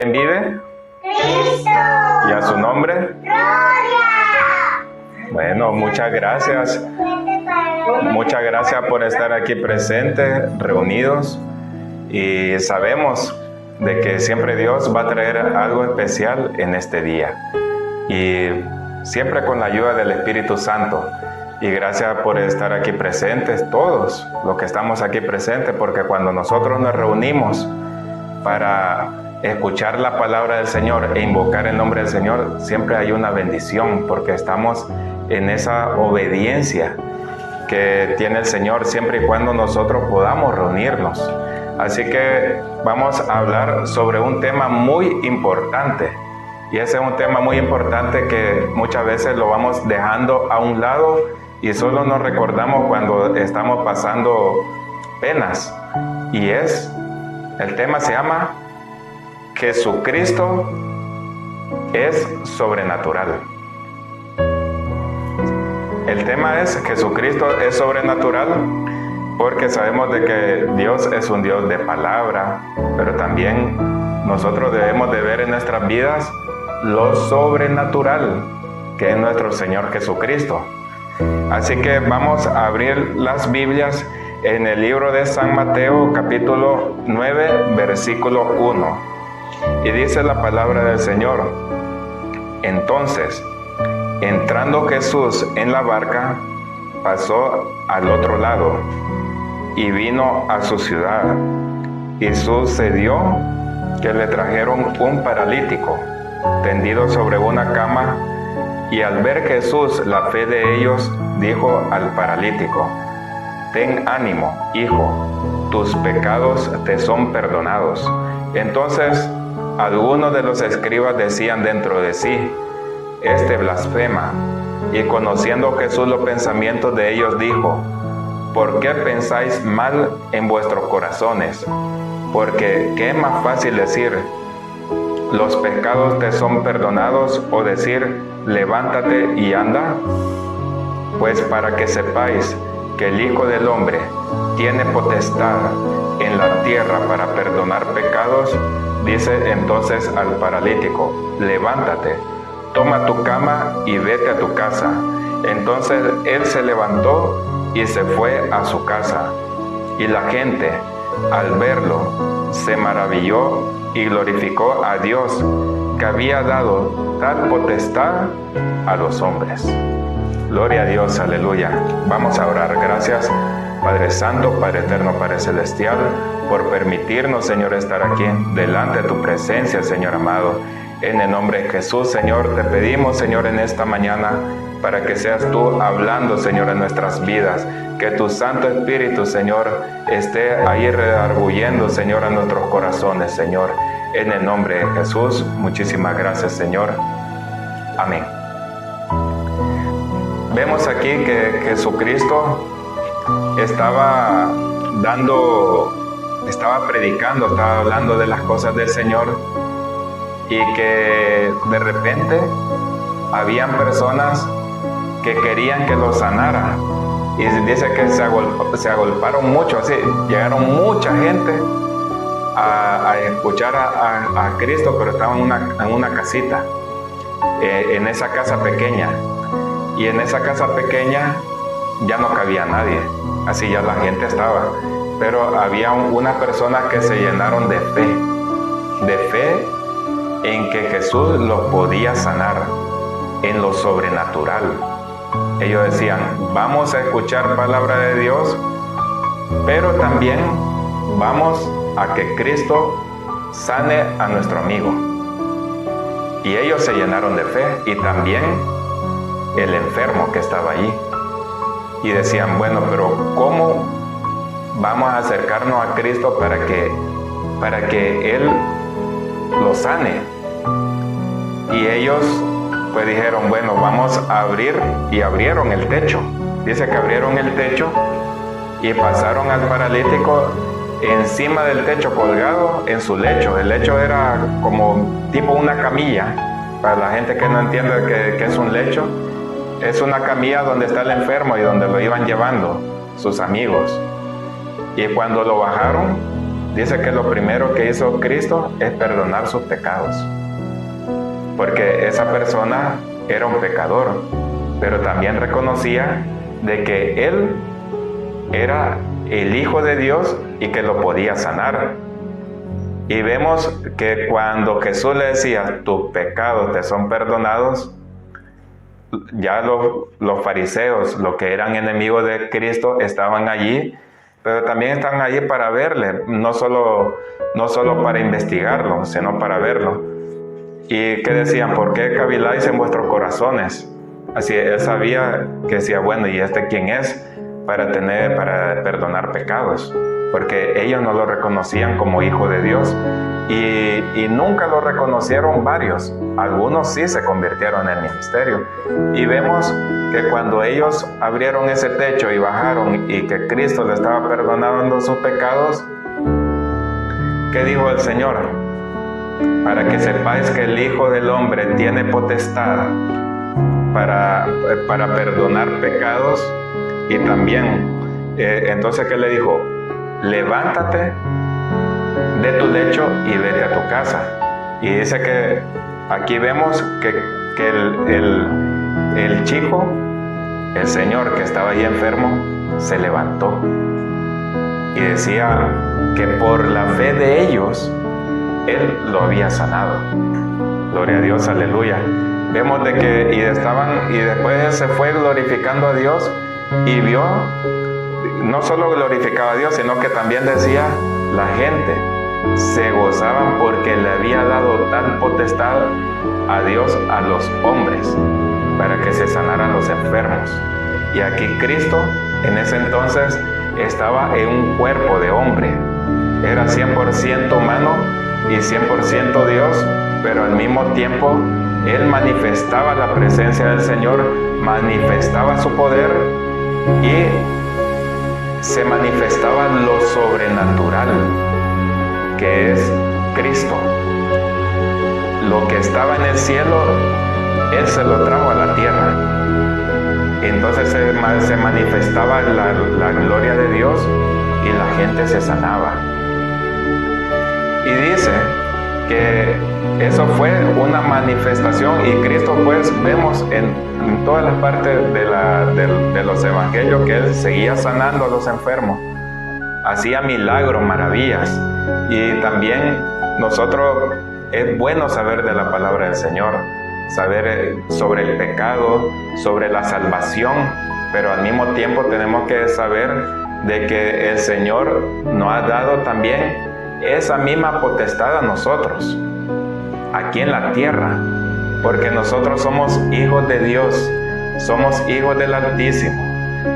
¿Quién vive? Cristo. ¿Y a su nombre? Gloria. Bueno, muchas gracias. Muchas gracias por estar aquí presentes, reunidos. Y sabemos de que siempre Dios va a traer algo especial en este día. Y siempre con la ayuda del Espíritu Santo. Y gracias por estar aquí presentes, todos los que estamos aquí presentes, porque cuando nosotros nos reunimos para escuchar la palabra del Señor e invocar el nombre del Señor, siempre hay una bendición, porque estamos en esa obediencia que tiene el Señor siempre y cuando nosotros podamos reunirnos. Así que vamos a hablar sobre un tema muy importante. Y ese es un tema muy importante que muchas veces lo vamos dejando a un lado y solo nos recordamos cuando estamos pasando penas. Y el tema se llama Jesucristo es sobrenatural. El tema es Jesucristo es sobrenatural porque sabemos de que Dios es un Dios de palabra, pero también nosotros debemos de ver en nuestras vidas lo sobrenatural que es nuestro Señor Jesucristo. Así que vamos a abrir las Biblias en el libro de San Mateo, capítulo 9, versículo 1. Y dice la palabra del Señor: Entonces, entrando Jesús en la barca, pasó al otro lado y vino a su ciudad. Y sucedió que le trajeron un paralítico tendido sobre una cama, y al ver Jesús la fe de ellos, dijo al paralítico: Ten ánimo, hijo, tus pecados te son perdonados. Entonces algunos de los escribas decían dentro de sí: Este blasfema. Y conociendo Jesús los pensamientos de ellos, dijo: ¿Por qué pensáis mal en vuestros corazones? Porque ¿qué es más fácil decir: los pecados te son perdonados, o decir: levántate y anda? Pues para que sepáis que el Hijo del Hombre tiene potestad en la tierra para perdonar pecados, dice entonces al paralítico: levántate, toma tu cama y vete a tu casa. Entonces él se levantó y se fue a su casa. Y la gente, al verlo, se maravilló y glorificó a Dios, que había dado tal potestad a los hombres. Gloria a Dios, aleluya. Vamos a orar. Gracias, Padre Santo, Padre Eterno, Padre Celestial, por permitirnos, Señor, estar aquí delante de tu presencia, Señor amado. En el nombre de Jesús, Señor, te pedimos, Señor, en esta mañana, para que seas tú hablando, Señor, en nuestras vidas. Que tu Santo Espíritu, Señor, esté ahí redarguyendo, Señor, a nuestros corazones, Señor. En el nombre de Jesús, muchísimas gracias, Señor. Amén. Vemos aquí que Jesucristo estaba predicando, estaba hablando de las cosas del Señor, y que de repente habían personas que querían que lo sanara. Y dice que se agolparon mucho, así, llegaron mucha gente a escuchar a Cristo, pero estaban en una casita, en esa casa pequeña. Y en esa casa pequeña ya no cabía nadie, así ya la gente estaba. Pero había unas personas que se llenaron de fe en que Jesús los podía sanar en lo sobrenatural. Ellos decían: vamos a escuchar palabra de Dios, pero también vamos a que Cristo sane a nuestro amigo. Y ellos se llenaron de fe, y también el enfermo que estaba allí. Y decían: bueno, pero ¿cómo vamos a acercarnos a Cristo para que Él lo sane? Y ellos pues dijeron: bueno, vamos a abrir. Y abrieron el techo. Dice que abrieron el techo y pasaron al paralítico encima del techo, colgado en su lecho. El lecho era como tipo una camilla. Para la gente que no entiende que es un lecho, es una camilla donde está el enfermo y donde lo iban llevando sus amigos. Y cuando lo bajaron, dice que lo primero que hizo Cristo es perdonar sus pecados. Porque esa persona era un pecador, pero también reconocía de que Él era el Hijo de Dios y que lo podía sanar. Y vemos que cuando Jesús le decía, tus pecados te son perdonados, ya los fariseos, los que eran enemigos de Cristo, estaban allí, pero también están allí para verle, no solo para investigarlo, sino para verlo. Y que decían, ¿por qué caviláis en vuestros corazones? Así él sabía que decía, bueno, ¿y este quién es para perdonar pecados? Porque ellos no lo reconocían como hijo de Dios y nunca lo reconocieron varios. Algunos sí se convirtieron en el ministerio. Y vemos que cuando ellos abrieron ese techo y bajaron y que Cristo le estaba perdonando sus pecados, ¿qué dijo el Señor? Para que sepáis que el Hijo del Hombre tiene potestad para perdonar pecados. Y también, entonces, ¿qué le dijo? Levántate de tu lecho y vete a tu casa. Y dice que aquí vemos que el chico, el señor que estaba ahí enfermo, se levantó. Y decía que por la fe de ellos, Él lo había sanado. Gloria a Dios, aleluya. Vemos de que y después Él se fue glorificando a Dios y vio, no solo glorificaba a Dios, sino que también decía, la gente se gozaban porque le había dado tal potestad a Dios a los hombres para que se sanaran los enfermos. Y aquí Cristo en ese entonces estaba en un cuerpo de hombre. Era 100% humano y 100% Dios, pero al mismo tiempo Él manifestaba la presencia del Señor, manifestaba su poder y se manifestaba lo sobrenatural, que es Cristo. Lo que estaba en el cielo, Él se lo trajo a la tierra. Entonces se manifestaba la gloria de Dios y la gente se sanaba. Y dice que eso fue una manifestación y Cristo, pues vemos en todas las partes de los evangelios que Él seguía sanando a los enfermos, hacía milagros, maravillas. Y también nosotros es bueno saber de la palabra del Señor, saber sobre el pecado, sobre la salvación, pero al mismo tiempo tenemos que saber de que el Señor nos ha dado también esa misma potestad a nosotros, aquí en la tierra, porque nosotros somos hijos de Dios, somos hijos del Altísimo,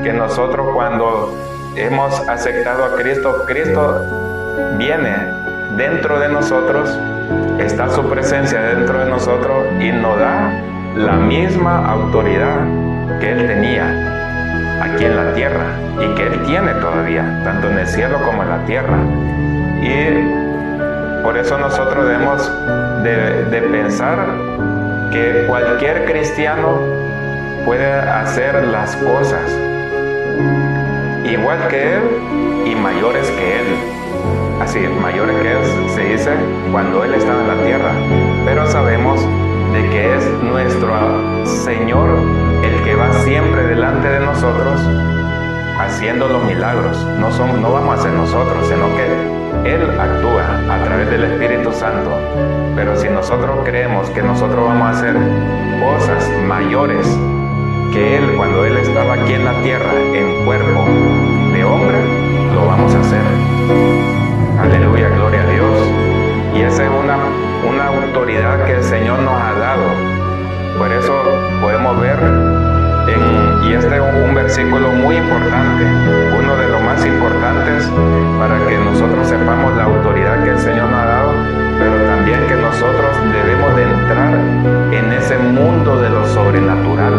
que nosotros cuando hemos aceptado a Cristo, Cristo viene dentro de nosotros, está su presencia dentro de nosotros y nos da la misma autoridad que Él tenía aquí en la tierra y que Él tiene todavía, tanto en el cielo como en la tierra. Y por eso nosotros debemos de pensar que cualquier cristiano puede hacer las cosas igual que Él y mayores que Él. Así, mayores que Él se dice cuando Él estaba en la tierra, pero sabemos de que es nuestro Señor el que va siempre delante de nosotros haciendo los milagros. No vamos a ser nosotros, sino que Él actúa a través del Espíritu Santo. Pero si nosotros creemos que nosotros vamos a hacer cosas mayores que Él cuando Él estaba aquí en la tierra en cuerpo de hombre, lo vamos a hacer. Aleluya, gloria a Dios. Y esa es una autoridad que el Señor nos ha dado. Por eso podemos ver, y este es un versículo muy importante, uno de los más importantes para que nosotros sepamos la autoridad que el Señor nos ha dado, pero también que nosotros debemos de entrar en ese mundo de lo sobrenatural,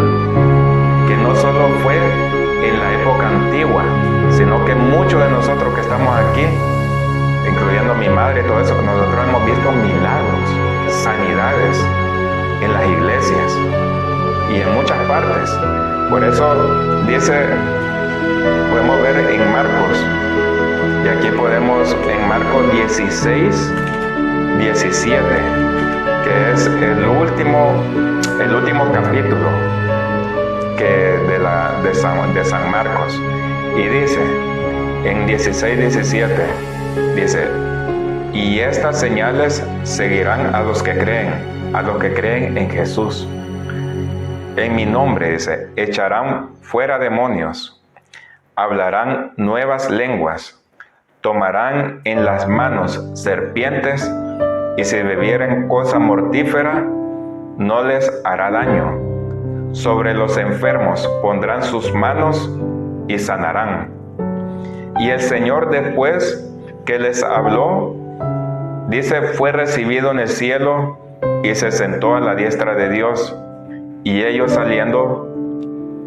que no solo fue en la época antigua, sino que muchos de nosotros que estamos aquí, incluyendo mi madre y todo eso, nosotros hemos visto milagros, sanidades en las iglesias y en muchas partes. Por eso dice, podemos ver en Marcos Y aquí podemos en Marcos 16, 17, que es el último capítulo de San Marcos. Y dice, en 16, 17, dice, y estas señales seguirán a los que creen en Jesús. En mi nombre, dice, echarán fuera demonios, hablarán nuevas lenguas, tomarán en las manos serpientes, y si bebieren cosa mortífera, no les hará daño. Sobre los enfermos pondrán sus manos y sanarán. Y el Señor, después que les habló, dice, fue recibido en el cielo y se sentó a la diestra de Dios. Y ellos saliendo,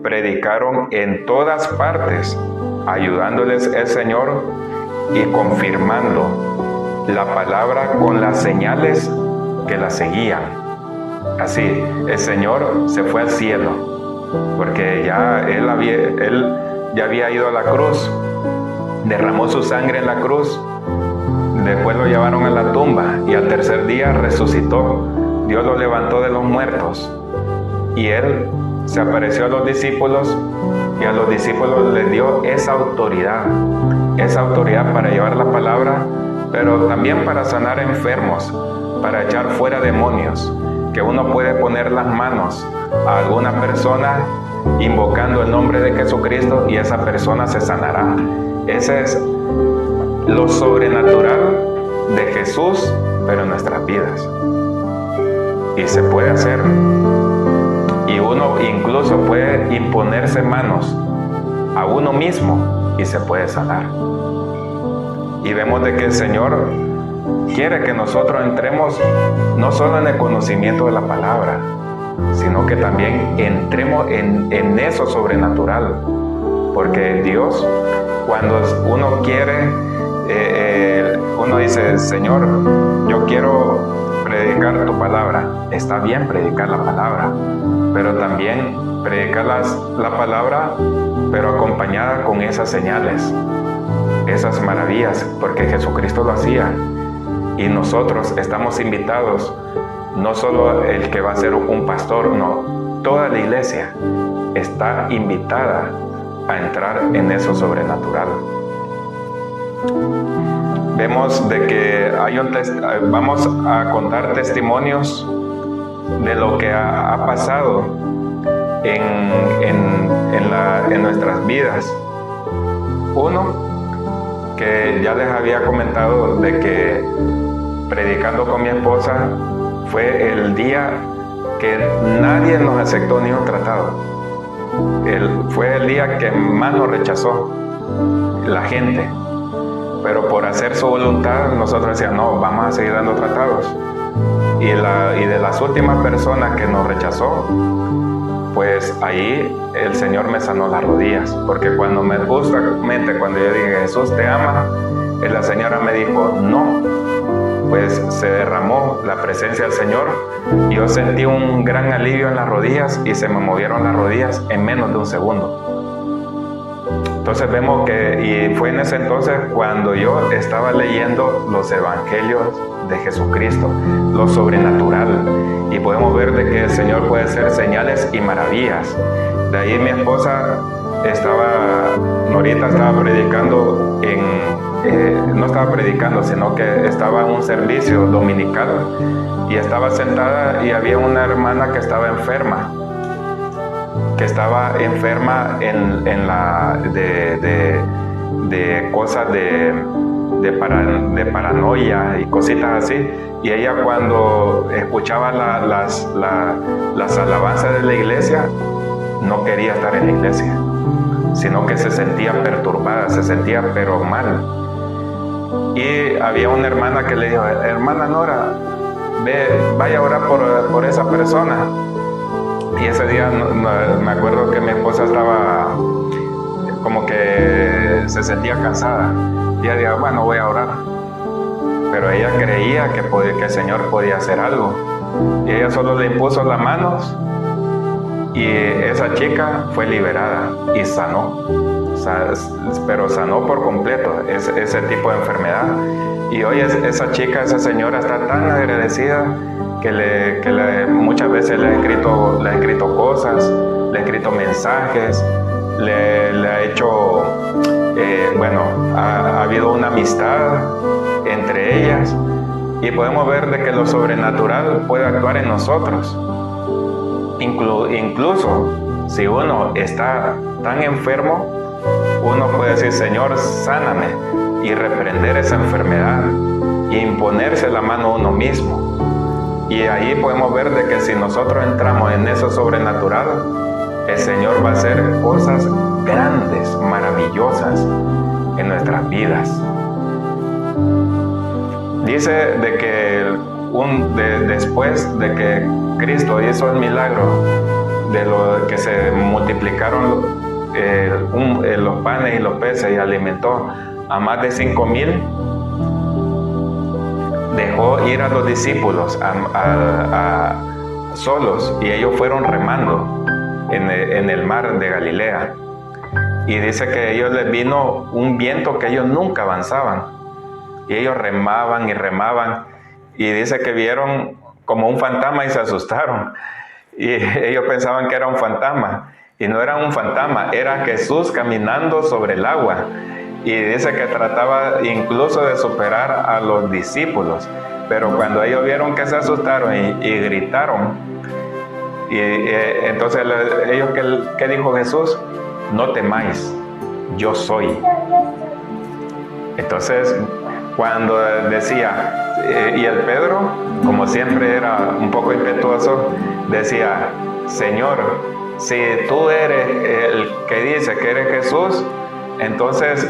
predicaron en todas partes, ayudándoles el Señor y confirmando la palabra con las señales que la seguían. Así, el Señor se fue al cielo, porque ya él ya había ido a la cruz, derramó su sangre en la cruz, después lo llevaron a la tumba y al tercer día resucitó. Dios lo levantó de los muertos y él se apareció a los discípulos y a los discípulos les dio esa autoridad para llevar la palabra, pero también para sanar enfermos, para echar fuera demonios, que uno puede poner las manos a alguna persona invocando el nombre de Jesucristo y esa persona se sanará. Ese es lo sobrenatural de Jesús, pero en nuestras vidas. Y se puede hacer. Y uno incluso puede imponerse manos a uno mismo y se puede sanar. Y vemos de que el Señor quiere que nosotros entremos no solo en el conocimiento de la palabra, sino que también entremos en eso sobrenatural. Porque Dios, cuando uno quiere, uno dice, Señor, yo quiero predicar tu palabra. Está bien predicar la palabra, pero también predicar la palabra, pero acompañada con esas señales, esas maravillas, porque Jesucristo lo hacía. Y nosotros estamos invitados, no solo el que va a ser un pastor, no, toda la iglesia está invitada a entrar en eso sobrenatural. Vemos de que vamos a contar testimonios de lo que ha pasado en nuestras vidas. Uno, que ya les había comentado de que predicando con mi esposa fue el día que nadie nos aceptó ni un tratado. Fue el día que más nos rechazó la gente, pero por hacer su voluntad nosotros decíamos, no, vamos a seguir dando tratados. Y de las últimas personas que nos rechazó, pues ahí el Señor me sanó las rodillas, porque cuando yo dije, Jesús te ama, la señora me dijo, no, pues se derramó la presencia del Señor, y yo sentí un gran alivio en las rodillas y se me movieron las rodillas en menos de un segundo. Entonces vemos y fue en ese entonces cuando yo estaba leyendo los evangelios de Jesucristo, lo sobrenatural, y podemos ver de que el Señor puede hacer señales y maravillas. De ahí mi esposa ahorita estaba predicando no estaba predicando, sino que estaba en un servicio dominical y estaba sentada y había una hermana que estaba enferma de cosas de paranoia y cositas así, y ella cuando escuchaba las alabanzas de la iglesia no quería estar en la iglesia, sino que se sentía perturbada, se sentía pero mal. Y había una hermana que le dijo, hermana Nora, vaya a orar por esa persona. Y ese día me acuerdo que mi esposa estaba como que se sentía cansada. Y ella dijo, bueno, voy a orar. Pero ella creía que el Señor podía hacer algo. Y ella solo le impuso las manos y esa chica fue liberada y sanó pero sanó por completo ese tipo de enfermedad. Y hoy esa chica, esa señora está tan agradecida que muchas veces le ha escrito cosas, le ha escrito mensajes, le ha hecho, ha habido una amistad entre ellas, y podemos ver de que lo sobrenatural puede actuar en nosotros. Incluso si uno está tan enfermo, uno puede decir: Señor, sáname, y reprender esa enfermedad e imponerse la mano a uno mismo. Y ahí podemos ver de que si nosotros entramos en eso sobrenatural, el Señor va a hacer cosas grandes, maravillosas en nuestras vidas. Dice de que después de que Cristo hizo el milagro de lo que se multiplicaron los panes y los peces y alimentó a más de 5,000, dejó ir a los discípulos solos, y ellos fueron remando en el mar de Galilea. Y dice que a ellos les vino un viento que ellos nunca avanzaban, y ellos remaban y remaban, y dice que vieron como un fantasma y se asustaron, y ellos pensaban que era un fantasma, y no era un fantasma, era Jesús caminando sobre el agua. Y dice que trataba incluso de superar a los discípulos, pero cuando ellos vieron que se asustaron y gritaron, entonces ellos, ¿qué dijo Jesús? No temáis, yo soy. Entonces, cuando decía, y el Pedro, como siempre era un poco impetuoso, decía: Señor, si tú eres el que dice que eres Jesús, entonces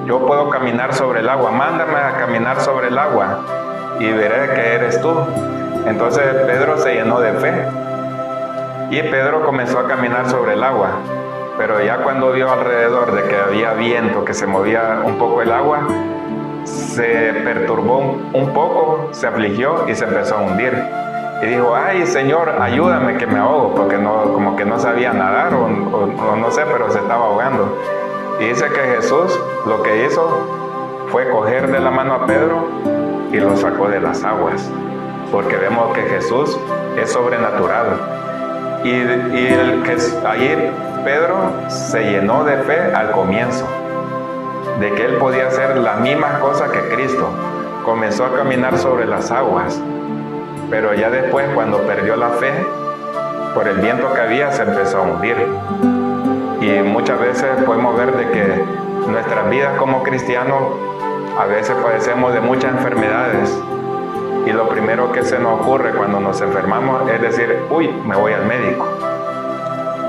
yo puedo caminar sobre el agua, mándame a caminar sobre el agua y veré que eres tú. Entonces Pedro se llenó de fe y Pedro comenzó a caminar sobre el agua, pero ya cuando vio alrededor de que había viento, que se movía un poco el agua, se perturbó un poco, se afligió y se empezó a hundir. Y dijo: ay, Señor, ayúdame que me ahogo, porque como que no sabía nadar o no sé, pero se estaba ahogando. Y dice que Jesús lo que hizo fue coger de la mano a Pedro y lo sacó de las aguas, porque vemos que Jesús es sobrenatural. Y ahí Pedro se llenó de fe al comienzo, de que él podía hacer las mismas cosas que Cristo. Comenzó a caminar sobre las aguas, pero ya después, cuando perdió la fe, por el viento que había, se empezó a hundir. Y muchas veces podemos ver de que nuestras vidas como cristianos, a veces padecemos de muchas enfermedades, y lo primero que se nos ocurre cuando nos enfermamos es decir: uy, me voy al médico.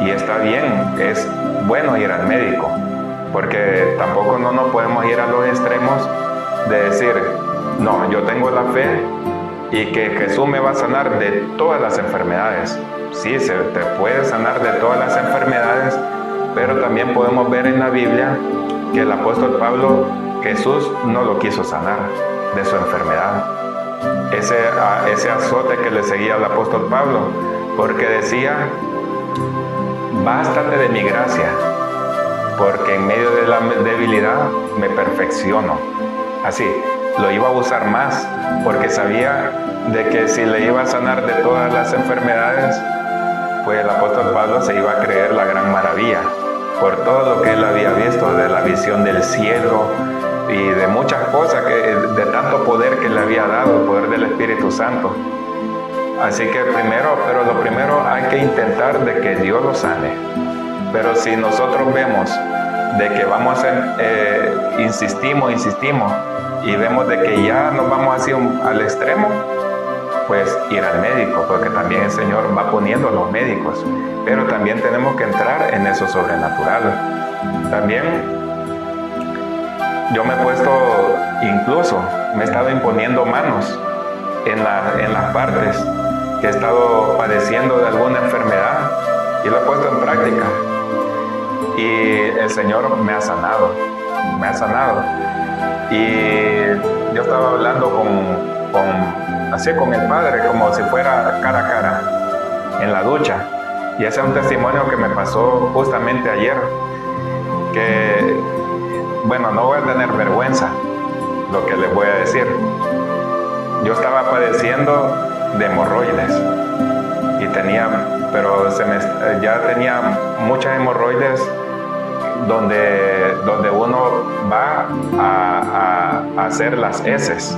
Y está bien, es bueno ir al médico, porque tampoco no nos podemos ir a los extremos de decir: no, yo tengo la fe y que Jesús me va a sanar de todas las enfermedades. Sí, se te puede sanar de todas las enfermedades, pero también podemos ver en la Biblia que el apóstol Pablo, Jesús no lo quiso sanar de su enfermedad. Ese azote que le seguía al apóstol Pablo, porque decía: bástate de mi gracia, porque en medio de la debilidad me perfecciono. Así, lo iba a usar más, porque sabía de que si le iba a sanar de todas las enfermedades, pues el apóstol Pablo se iba a creer la gran maravilla, por todo lo que él había visto, de la visión del cielo y de muchas cosas, de tanto poder que le había dado, el poder del Espíritu Santo. Así que lo primero hay que intentar de que Dios lo sane. Pero si nosotros vemos de que vamos a insistimos y vemos de que ya nos vamos así al extremo, pues ir al médico, porque también el Señor va poniendo los médicos, pero también tenemos que entrar en eso sobrenatural. También yo me he puesto, incluso me he estado imponiendo manos en las partes que he estado padeciendo de alguna enfermedad, y lo he puesto en práctica, y el Señor me ha sanado. Y yo estaba hablando con el Padre, como si fuera cara a cara, en la ducha. Y ese es un testimonio que me pasó justamente ayer, que, bueno, no voy a tener vergüenza lo que les voy a decir. Yo estaba padeciendo de hemorroides y ya tenía muchas hemorroides donde uno va a hacer las heces.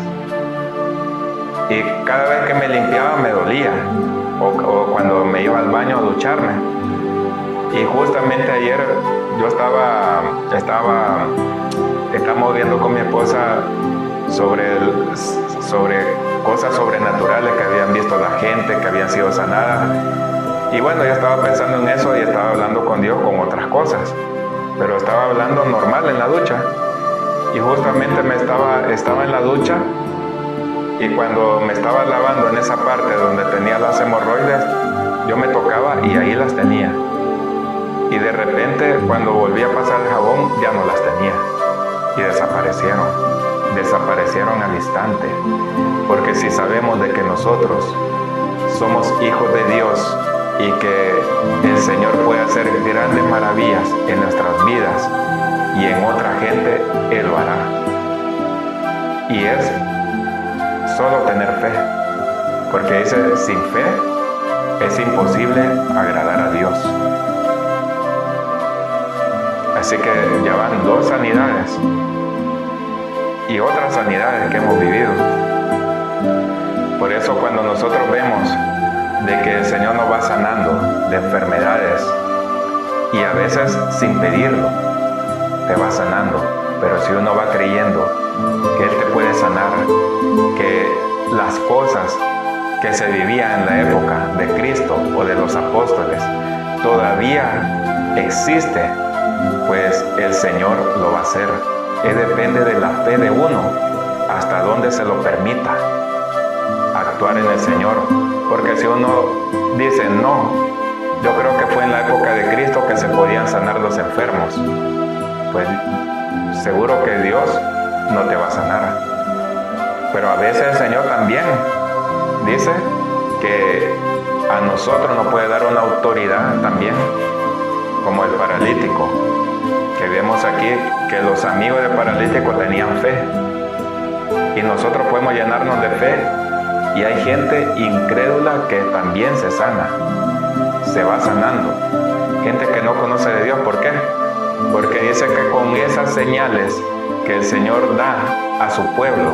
Y cada vez que me limpiaba me dolía, o cuando me iba al baño a ducharme. Y justamente ayer yo estamos viendo con mi esposa sobre cosas sobrenaturales que habían visto la gente, que habían sido sanadas. Y bueno, yo estaba pensando en eso y estaba hablando con Dios con otras cosas, pero estaba hablando normal en la ducha. Y justamente estaba en la ducha, y cuando me estaba lavando en esa parte donde tenía las hemorroides, yo me tocaba y ahí las tenía. Y de repente, cuando volví a pasar el jabón, ya no las tenía. Y desaparecieron al instante. Porque si sabemos de que nosotros somos hijos de Dios y que el Señor puede hacer grandes maravillas en nuestras vidas y en otra gente, Él lo hará. Y es solo tener fe, porque dice, sin fe es imposible agradar a Dios. Así que ya van 2 sanidades y otras sanidades que hemos vivido. Por eso cuando nosotros vemos de que el Señor nos va sanando de enfermedades, y a veces sin pedirlo te va sanando, pero si uno va creyendo que Él te puede sanar, que las cosas que se vivían en la época de Cristo o de los apóstoles todavía existe, pues el Señor lo va a hacer. Depende de la fe de uno, hasta donde se lo permita actuar en el Señor. Porque si uno dice, no, yo creo que fue en la época de Cristo que se podían sanar los enfermos, pues seguro que Dios no te va a sanar. Pero a veces el Señor también dice que a nosotros nos puede dar una autoridad también, como el paralítico, que vemos aquí que los amigos del paralítico tenían fe, y nosotros podemos llenarnos de fe, y hay gente incrédula que también se sana, se va sanando, gente que no conoce de Dios. ¿Por qué? Porque dice que con esas señales que el Señor da a su pueblo,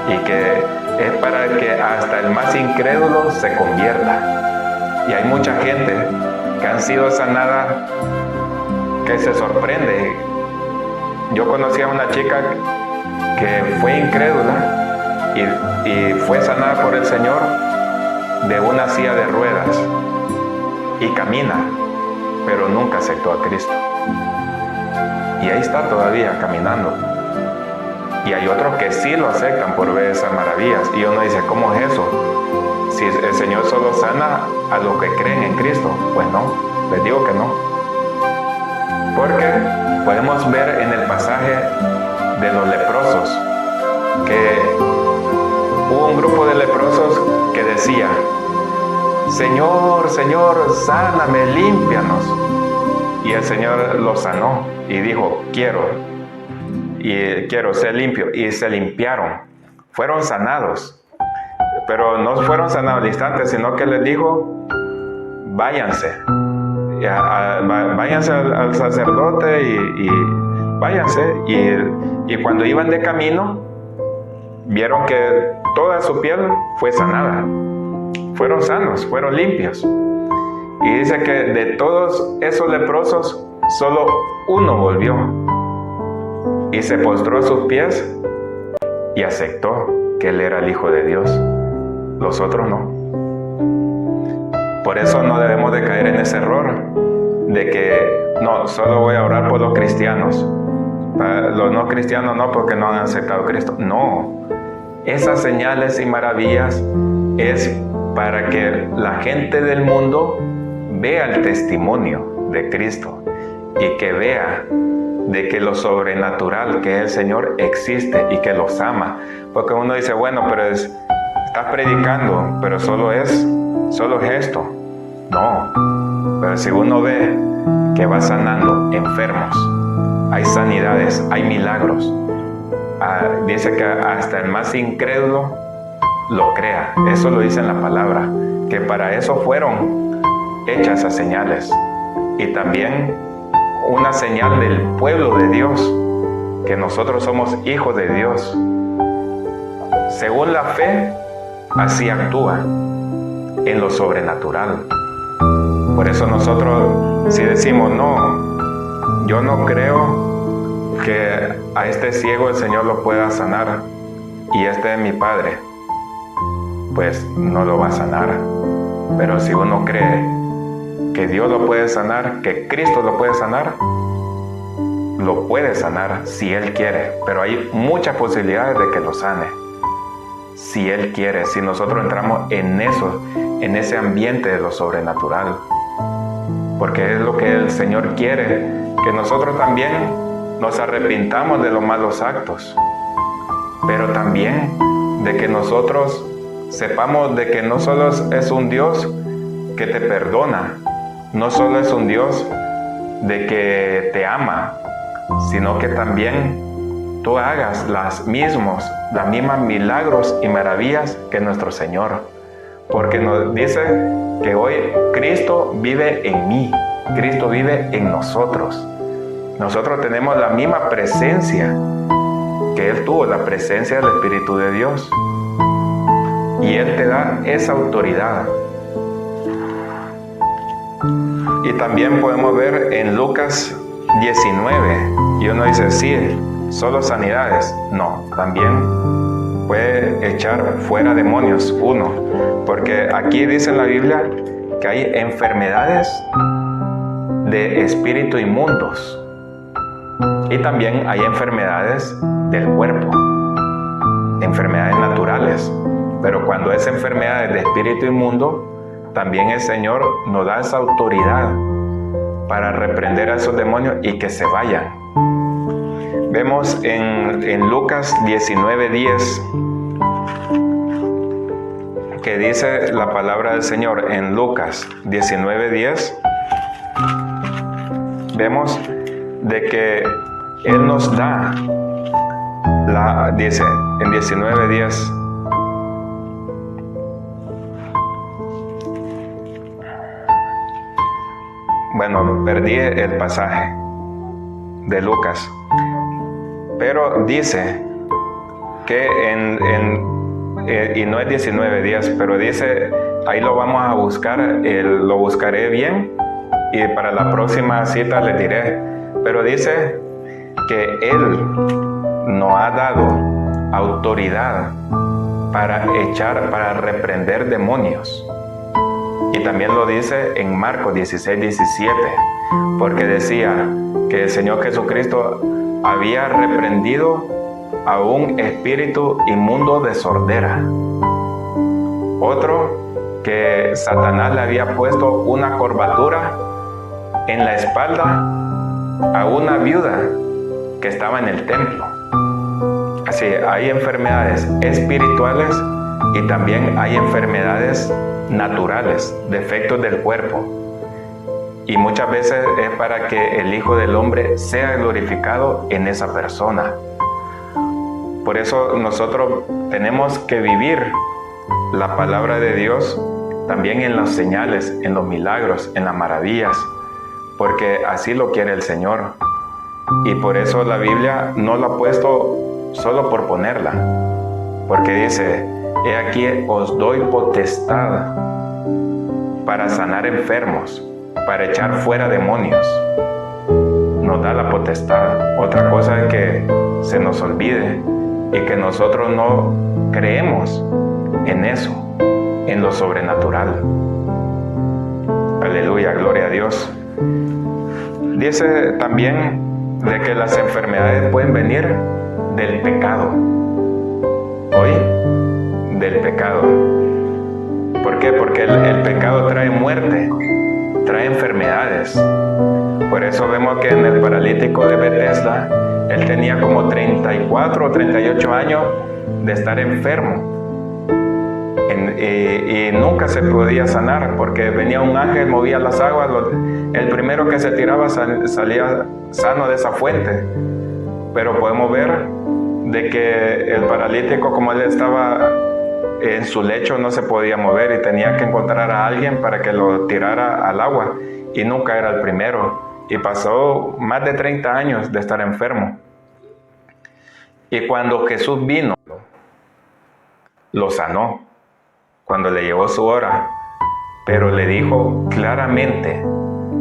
y que es para que hasta el más incrédulo se convierta. Y hay mucha gente que han sido sanada que se sorprende. Yo conocí a una chica que fue incrédula y fue sanada por el Señor de una silla de ruedas, y camina, pero nunca aceptó a Cristo. Y ahí está todavía caminando. Y hay otros que sí lo aceptan por ver esas maravillas. Y uno dice, ¿cómo es eso? Si el Señor solo sana a los que creen en Cristo. Pues no, les digo que no. Porque podemos ver en el pasaje de los leprosos que hubo un grupo de leprosos que decía, Señor, Señor, sáname, límpianos. Y el Señor los sanó y dijo, quiero ser limpio. Y se limpiaron, fueron sanados. Pero no fueron sanados al instante, sino que les dijo, váyanse. Váyanse al sacerdote y váyanse. Y cuando iban de camino, vieron que toda su piel fue sanada. Fueron sanos, fueron limpios. Y dice que de todos esos leprosos, solo uno volvió y se postró a sus pies y aceptó que él era el Hijo de Dios. Los otros no. Por eso no debemos de caer en ese error de que no, solo voy a orar por los cristianos. Para los no cristianos no, porque no han aceptado a Cristo. No, esas señales y maravillas es para que la gente del mundo vea el testimonio de Cristo y que vea de que lo sobrenatural que es el Señor existe y que los ama. Porque uno dice, bueno, pero estás predicando, pero solo es esto. No, pero si uno ve que va sanando enfermos, hay sanidades, hay milagros. Dice que hasta el más incrédulo lo crea. Eso lo dice en la palabra, que para eso fueron hechas esas señales. Y también una señal del pueblo de Dios, que nosotros somos hijos de Dios. Según la fe, así actúa en lo sobrenatural. Por eso nosotros, si decimos, no, yo no creo que a este ciego el Señor lo pueda sanar, y este es mi padre, pues no lo va a sanar. Pero si uno cree que Dios lo puede sanar, que Cristo lo puede sanar si Él quiere. Pero hay muchas posibilidades de que lo sane, si Él quiere, si nosotros entramos en eso, en ese ambiente de lo sobrenatural. Porque es lo que el Señor quiere, que nosotros también nos arrepintamos de los malos actos, pero también de que nosotros sepamos de que no solo es un Dios que te perdona, no solo es un Dios de que te ama, sino que también tú hagas las mismas milagros y maravillas que nuestro Señor. Porque nos dice que hoy Cristo vive en mí, Cristo vive en nosotros. Nosotros tenemos la misma presencia que Él tuvo, la presencia del Espíritu de Dios. Y Él te da esa autoridad. Y también podemos ver en Lucas 19, y uno dice, sí, solo sanidades. No, también puede echar fuera demonios uno, porque aquí dice en la Biblia que hay enfermedades de espíritu inmundos, y también hay enfermedades del cuerpo, enfermedades naturales. Pero cuando es enfermedades de espíritu inmundo, también el Señor nos da esa autoridad para reprender a esos demonios y que se vayan. Vemos en Lucas 19:10 que dice la palabra del Señor. En Lucas 19:10 vemos de que Él nos da dice en 19:10, bueno, perdí el pasaje de Lucas, pero dice que y no es 19:10, pero dice, ahí lo vamos a buscar, lo buscaré bien y para la próxima cita les diré, pero dice que Él nos ha dado autoridad para reprender demonios. Y también lo dice en Marcos 16:17, porque decía que el Señor Jesucristo había reprendido a un espíritu inmundo de sordera. Otro, que Satanás le había puesto una corbatura en la espalda a una viuda que estaba en el templo. Así, hay enfermedades espirituales y también hay enfermedades naturales, defectos del cuerpo. Y muchas veces es para que el Hijo del Hombre sea glorificado en esa persona. Por eso nosotros tenemos que vivir la palabra de Dios también en las señales, en los milagros, en las maravillas, porque así lo quiere el Señor. Y por eso la Biblia no lo ha puesto solo por ponerla, porque dice, he aquí os doy potestad para sanar enfermos, para echar fuera demonios. Nos da la potestad. Otra cosa es que se nos olvide y que nosotros no creemos en eso, en lo sobrenatural. Aleluya, gloria a Dios. Dice también de que las enfermedades pueden venir del pecado. Hoy, del pecado. ¿Por qué? Porque el pecado trae muerte, trae enfermedades. Por eso vemos que en el paralítico de Bethesda, él tenía como 34 o 38 años de estar enfermo. y nunca se podía sanar porque venía un ángel, movía las aguas, el primero que se tiraba salía sano de esa fuente. Pero podemos ver de que el paralítico, como él estaba en su lecho, no se podía mover y tenía que encontrar a alguien para que lo tirara al agua, y nunca era el primero, y pasó más de 30 años de estar enfermo. Y cuando Jesús vino, lo sanó, cuando le llegó su hora, pero le dijo claramente,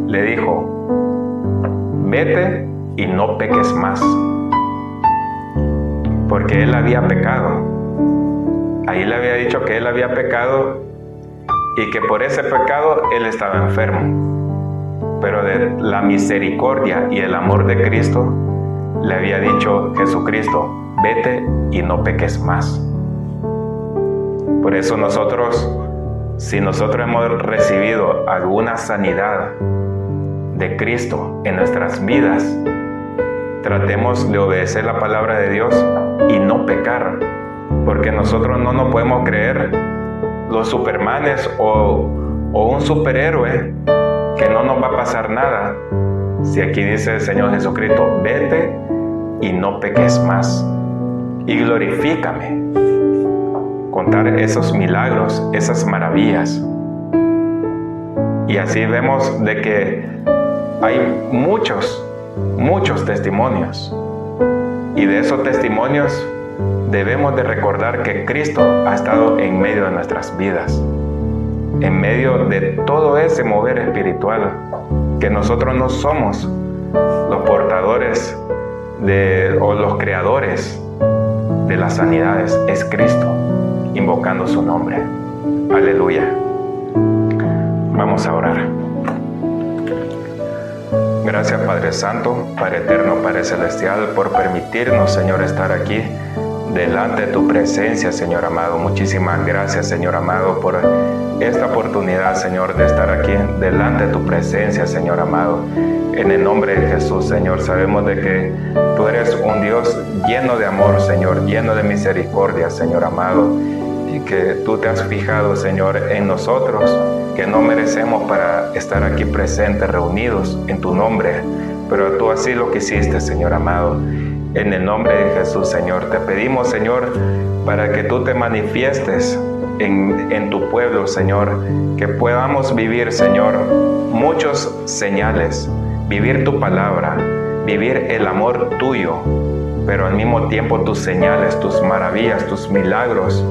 le dijo: vete y no peques más, porque él había pecado. Ahí le había dicho que él había pecado y que por ese pecado él estaba enfermo. Pero de la misericordia y el amor de Cristo, le había dicho Jesucristo: vete y no peques más. Por eso nosotros, si nosotros hemos recibido alguna sanidad de Cristo en nuestras vidas, tratemos de obedecer la palabra de Dios y no pecar, porque nosotros no nos podemos creer los supermanes o un superhéroe que no nos va a pasar nada. Si aquí dice el Señor Jesucristo: vete y no peques más, y glorifícame. Contar esos milagros, esas maravillas. Y así vemos de que hay muchos testimonios. Y de esos testimonios debemos de recordar que Cristo ha estado en medio de nuestras vidas, en medio de todo ese mover espiritual, que nosotros no somos los portadores o los creadores de las sanidades, es Cristo, invocando su nombre. Aleluya. Vamos a orar. Gracias, Padre Santo, Padre Eterno, Padre Celestial, por permitirnos, Señor, estar aquí delante de tu presencia, Señor amado. Muchísimas gracias, Señor amado, por esta oportunidad, Señor, de estar aquí delante de tu presencia, Señor amado. En el nombre de Jesús, Señor, sabemos de que tú eres un Dios lleno de amor, Señor, lleno de misericordia, Señor amado, y que tú te has fijado, Señor, en nosotros, que no merecemos para estar aquí presentes, reunidos en tu nombre, pero tú así lo quisiste, Señor amado. En el nombre de Jesús, Señor, te pedimos, Señor, para que tú te manifiestes en tu pueblo, Señor, que podamos vivir, Señor, muchos señales, vivir tu palabra, vivir el amor tuyo, pero al mismo tiempo tus señales, tus maravillas, tus milagros,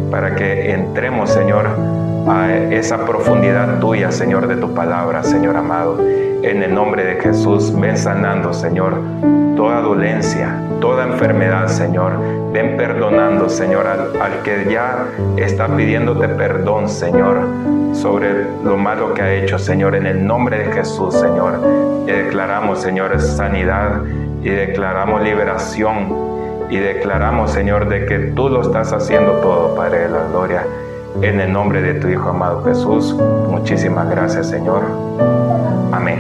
para que entremos, Señor, a esa profundidad tuya, Señor, de tu palabra, Señor amado. En el nombre de Jesús, ven sanando, Señor, toda dolencia, toda enfermedad, Señor. Ven perdonando, Señor, al que ya está pidiéndote perdón, Señor, sobre lo malo que ha hecho, Señor. En el nombre de Jesús, Señor, declaramos, Señor, sanidad, y declaramos liberación, y declaramos, Señor, de que tú lo estás haciendo todo, Padre de la gloria. En el nombre de tu Hijo amado Jesús, muchísimas gracias, Señor. Amén.